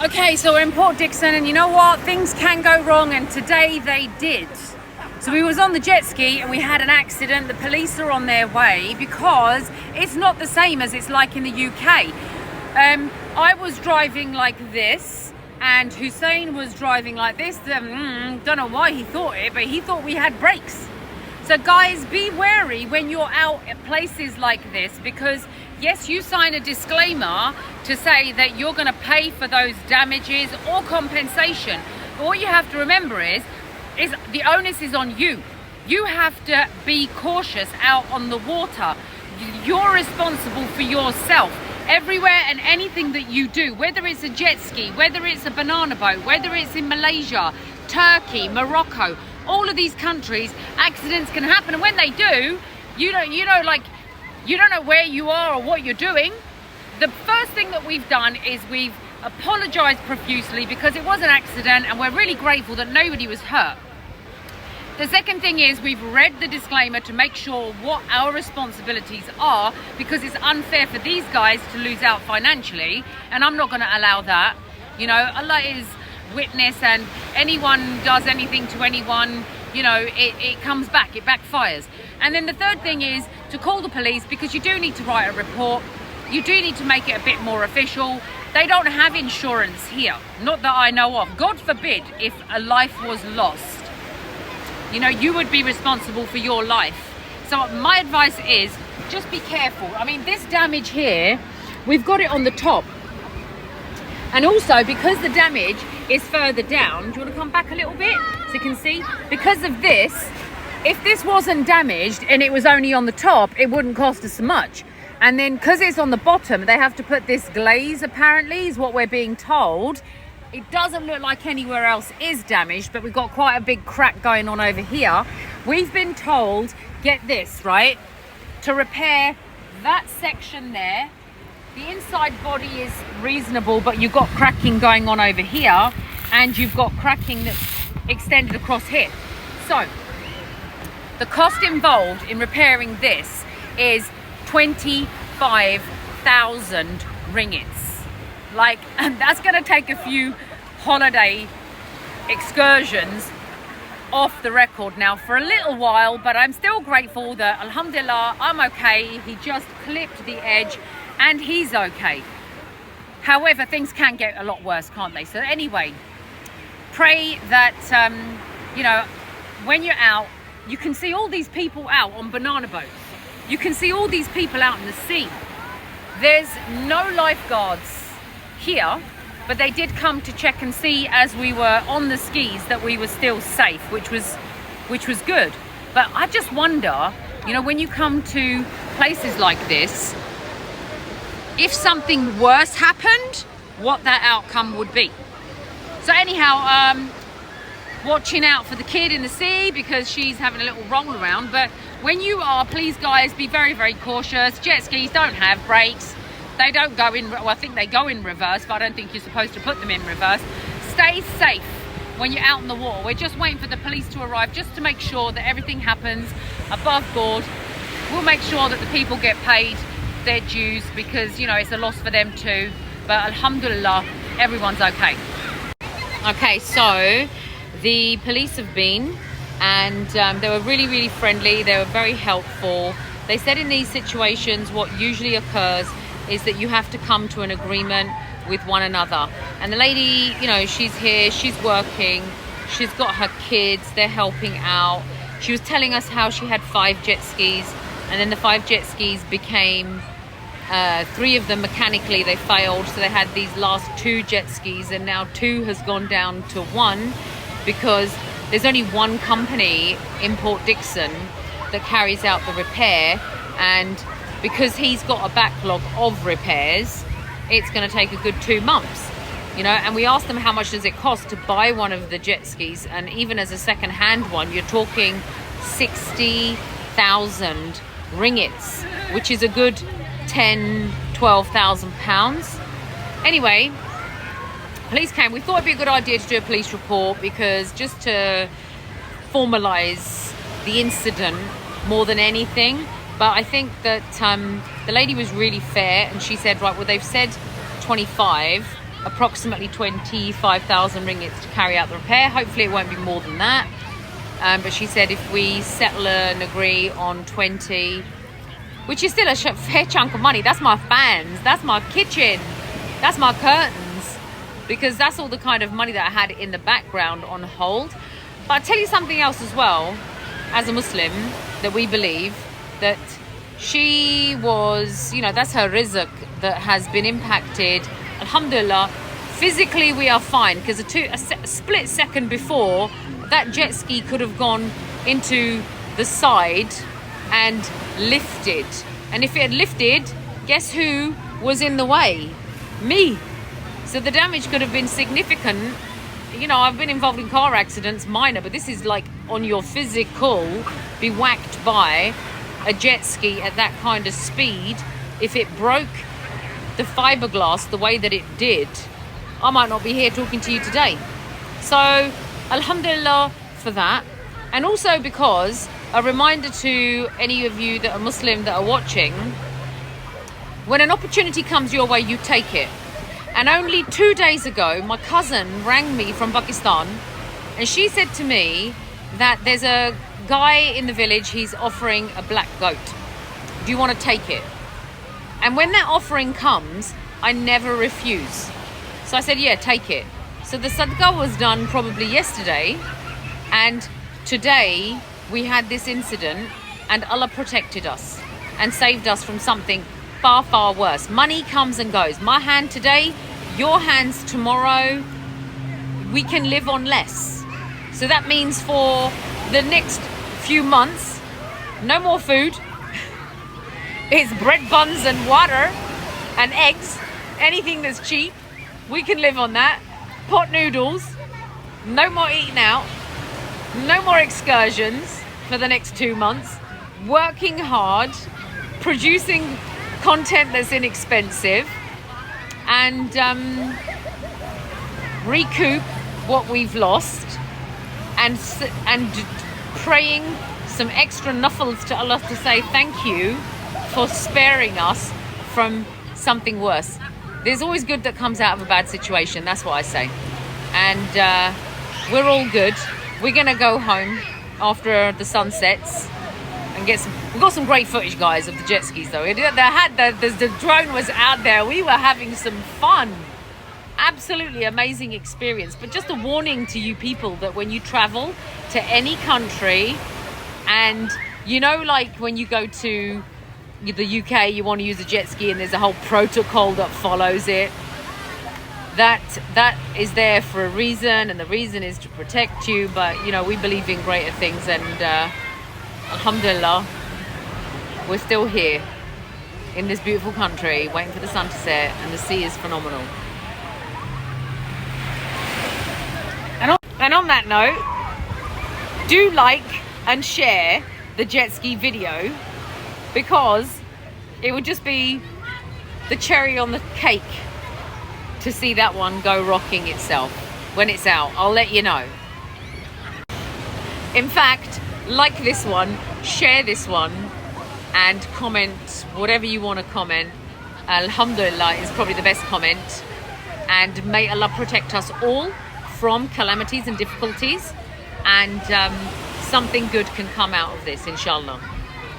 Okay, so we're in Port Dickson, and you know what? Things can go wrong, and today they did. So we was on the jet ski and we had an accident. The police are on their way because it's not the same as it's like in the UK. I was driving like this and Hussein was driving like this. Don't know why he thought it, but he thought we had brakes. So guys, be wary when you're out at places like this, because yes, you sign a disclaimer to say that you're going to pay for those damages or compensation. But what you have to remember is the onus is on you. You have to be cautious out on the water. You're responsible for yourself. Everywhere and anything that you do, whether it's a jet ski, whether it's a banana boat, whether it's in Malaysia, Turkey, Morocco, all of these countries, accidents can happen. And when they do, you don't know where you are or what you're doing. The first thing that we've done is we've apologized profusely because it was an accident and we're really grateful that nobody was hurt. The second thing is we've read the disclaimer to make sure what our responsibilities are, because it's unfair for these guys to lose out financially, and I'm not going to allow that. You know, Allah is witness, and anyone does anything to anyone, you know, it comes back, it backfires. And then the third thing is to call the police, because you do need to write a report. You do need to make it a bit more official. They don't have insurance here, not that I know of. God forbid if a life was lost, you know, you would be responsible for your life. So my advice is just be careful. I mean, this damage here, we've got it on the top. And also because the damage is further down, do you want to come back a little bit so you can see? Because of this, if this wasn't damaged and it was only on the top, it wouldn't cost us so much. And then because it's on the bottom, they have to put this glaze, apparently, is what we're being told. It doesn't look like anywhere else is damaged, but we've got quite a big crack going on over here. We've been told, get this, right, to repair that section there. The inside body is reasonable, but you've got cracking going on over here, and you've got cracking that's extended across here. So the cost involved in repairing this is 25,000 ringgits. Like, and that's going to take a few holiday excursions off the record now for a little while, but I'm still grateful that, alhamdulillah, I'm okay. He just clipped the edge and he's okay. However, things can get a lot worse, can't they? So anyway, pray that, you know, when you're out, you can see all these people out on banana boats. You can see all these people out in the sea. There's no lifeguards here, but they did come to check and see as we were on the skis that we were still safe, which was good. But I just wonder, you know, when you come to places like this, if something worse happened, what that outcome would be. So anyhow, watching out for the kid in the sea because she's having a little roll around. But when you are, please guys, be very, very cautious. Jet skis don't have brakes. They don't go in, well, I think they go in reverse, but I don't think you're supposed to put them in reverse. Stay safe when you're out in the water. We're just waiting for the police to arrive just to make sure that everything happens above board. We'll make sure that the people get paid their dues, because, you know, it's a loss for them too. But alhamdulillah, everyone's okay. Okay, so the police have been, and they were really, really friendly. They were very helpful. They said in these situations what usually occurs is that you have to come to an agreement with one another. And the lady, you know, she's here, she's working, she's got her kids, they're helping out. She was telling us how she had 5 jet skis, and then the 5 jet skis became 3 of them mechanically, they failed. So they had these last 2 jet skis, and now 2 has gone down to 1 because there's only one company in Port Dickson that carries out the repair, and because he's got a backlog of repairs, it's going to take a good 2 months, you know. And we asked them how much does it cost to buy one of the jet skis, and even as a second-hand one, you're talking 60,000 ringgits, which is a good 10,000-12,000 pounds. Anyway, police came. We thought it'd be a good idea to do a police report, because just to formalize the incident more than anything. But I think that the lady was really fair, and she said, right, well, they've said 25, approximately 25,000 ringgits to carry out the repair. Hopefully it won't be more than that. But she said if we settle and agree on 20, which is still a fair chunk of money. That's my fans, that's my kitchen, that's my curtains, because that's all the kind of money that I had in the background on hold. But I'll tell you something else as well, as a Muslim, that we believe that she was, you know, that's her rizq that has been impacted. Alhamdulillah, physically we are fine, because a split second before, that jet ski could have gone into the side and lifted. And if it had lifted, guess who was in the way? Me. So the damage could have been significant. You know, I've been involved in car accidents, minor, but this is like on your physical, be whacked by a jet ski at that kind of speed. If it broke the fiberglass the way that it did, I might not be here talking to you today. So alhamdulillah for that. And also because, a reminder to any of you that are Muslim that are watching, when an opportunity comes your way, you take it. And only 2 days ago, my cousin rang me from Pakistan, and she said to me that there's a guy in the village, he's offering a black goat. Do you want to take it? And when that offering comes, I never refuse. So I said, yeah, take it. So the sadaqah was done probably yesterday, and today we had this incident, and Allah protected us and saved us from something far, far worse. Money comes and goes. My hand today, your hands tomorrow. We can live on less. So that means for the next few months, no more food. It's bread buns and water and eggs, anything that's cheap. We can live on that. Pot noodles, no more eating out, no more excursions for the next 2 months. Working hard, producing content that's inexpensive, and recoup what we've lost, and praying some extra nuffles to Allah to say thank you for sparing us from something worse. There's always good that comes out of a bad situation, that's what I say. And we're all good. We're gonna go home after the sun sets and get some. We got some great footage, guys, of the jet skis though. The drone was out there. We were having some fun. Absolutely amazing experience. But just a warning to you people that when you travel to any country, and you know, like when you go to the UK, you want to use a jet ski and there's a whole protocol that follows it. That is there for a reason, and the reason is to protect you. But you know, we believe in greater things, and alhamdulillah, we're still here in this beautiful country waiting for the sun to set, and the sea is phenomenal. And on that note, do like and share the jet ski video, because it would just be the cherry on the cake to see that one go rocking itself. When it's out, I'll let you know. In fact, like this one, share this one, and comment whatever you want to comment. Alhamdulillah is probably the best comment, and may Allah protect us all from calamities and difficulties, and something good can come out of this, inshallah.